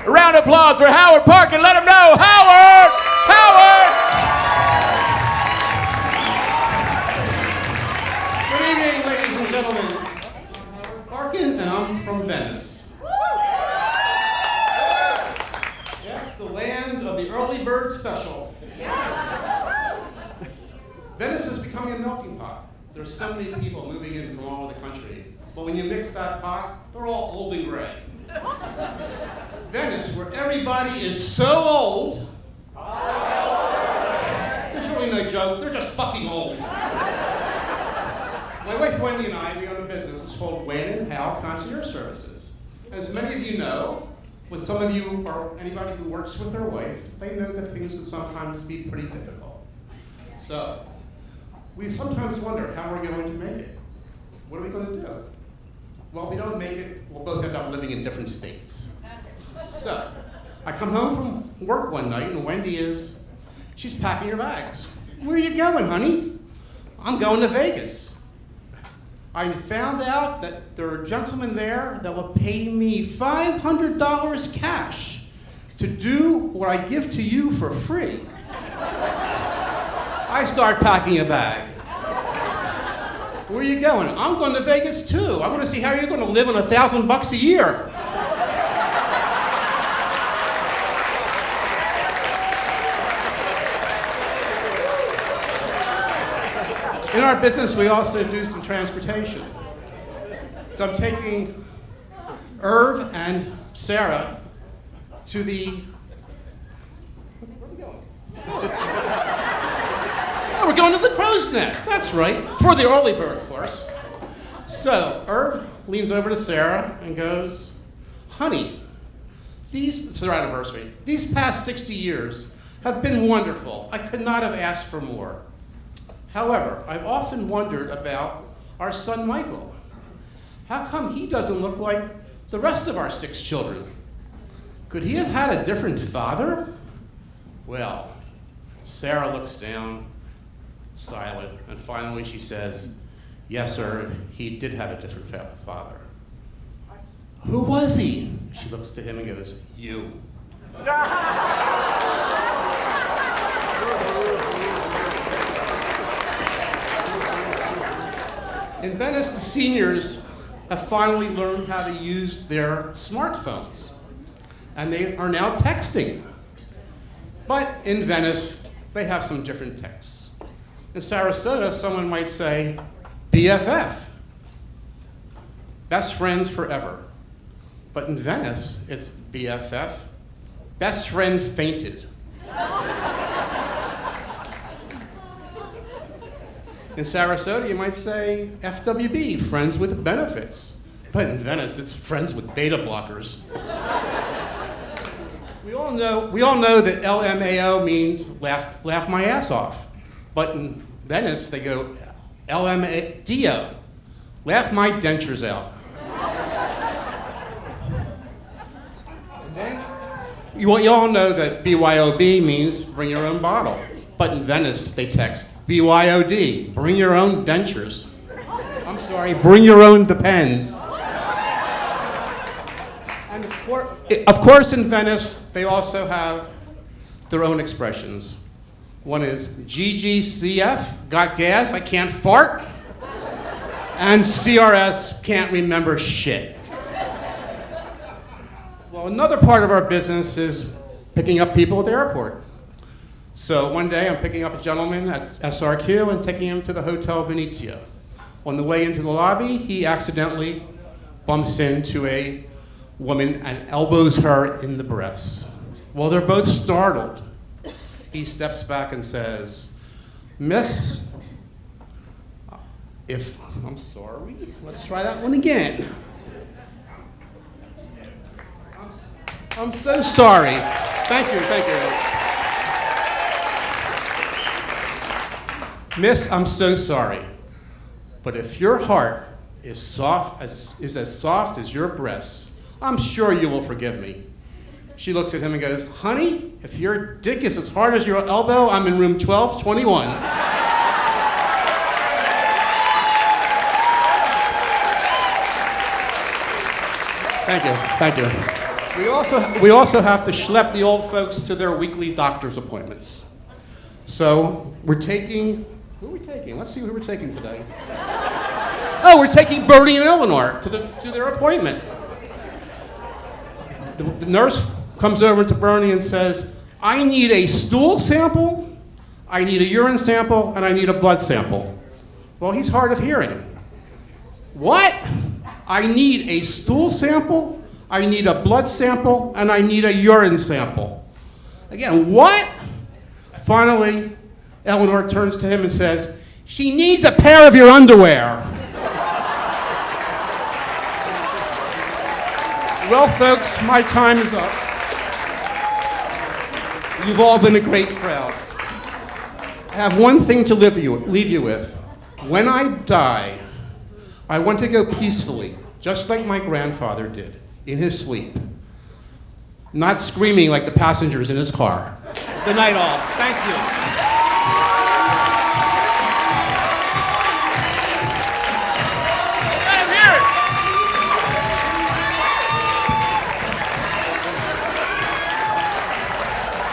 A round of applause for Howard Parkin. Let him know. Howard! Howard! Good evening, ladies and gentlemen. I'm Howard Parkin, and I'm from Venice. Yes, the land of the early bird special. Venice is becoming a melting pot. There's so many people moving in from all over the country. But when you mix that pot, they're all old and gray. Venice, where everybody is so old. There's really no joke, they're just fucking old. My wife Wendy and I, we own a business. It's called When and How Concierge Services. As many of you know, when some of you or anybody who works with their wife, they know that things can sometimes be pretty difficult. So, we sometimes wonder how we're going to make it. What are we going to do? Well, if we don't make it, we'll both end up living in different states. So, I come home from work one night and she's packing her bags. Where are you going, honey? I'm going to Vegas. I found out that there are gentlemen there that will pay me $500 cash to do what I give to you for free. I start packing a bag. Where are you going? I'm going to Vegas too. I want to see how you're going to live on $1,000 a year. In our business, we also do some transportation. So I'm taking Irv and Sarah to the... Where are we going? Oh, we're going to the Crow's Nest. That's right. For the early bird, of course. So Irv leans over to Sarah and goes, honey, it's their anniversary. These past 60 years have been wonderful. I could not have asked for more. However, I've often wondered about our son Michael. How come he doesn't look like the rest of our 6 children? Could he have had a different father? Well, Sarah looks down, silent, and finally she says, yes, sir, he did have a different father. Who was he? She looks to him and goes, you. In Venice, the seniors have finally learned how to use their smartphones, and they are now texting. But in Venice, they have some different texts. In Sarasota, someone might say, BFF, best friends forever. But in Venice, it's BFF, best friend fainted. In Sarasota, you might say FWB, friends with benefits. But in Venice, it's friends with beta blockers. We all know that LMAO means laugh my ass off. But in Venice, they go LMDO, laugh my dentures out. And then you all know that BYOB means bring your own bottle. But in Venice, they text BYOD, bring your own dentures. I'm sorry, bring your own Depends. And of course, in Venice, they also have their own expressions. One is GGCF, got gas, I can't fart. And CRS, can't remember shit. Well, another part of our business is picking up people at the airport. So one day I'm picking up a gentleman at SRQ and taking him to the Hotel Venezia. On the way into the lobby, he accidentally bumps into a woman and elbows her in the breasts. Well, they're both startled. He steps back and says, Miss, I'm sorry, let's try that one again. I'm so sorry. Thank you. Miss, I'm so sorry, but if your heart is as soft as your breasts, I'm sure you will forgive me. She looks at him and goes, honey, if your dick is as hard as your elbow, I'm in room 1221. Thank you. We also have to schlep the old folks to their weekly doctor's appointments. So we're taking, who are we taking? Let's see who we're taking today. Oh, we're taking Bernie and Eleanor to their appointment. The nurse comes over to Bernie and says, I need a stool sample, I need a urine sample, and I need a blood sample. Well, he's hard of hearing. What? I need a stool sample, I need a blood sample, and I need a urine sample. Again, what? Finally, Eleanor turns to him and says, she needs a pair of your underwear. Well, folks, my time is up. You've all been a great crowd. I have one thing to leave you with. When I die, I want to go peacefully, just like my grandfather did, in his sleep. Not screaming like the passengers in his car. Good night, all. Thank you.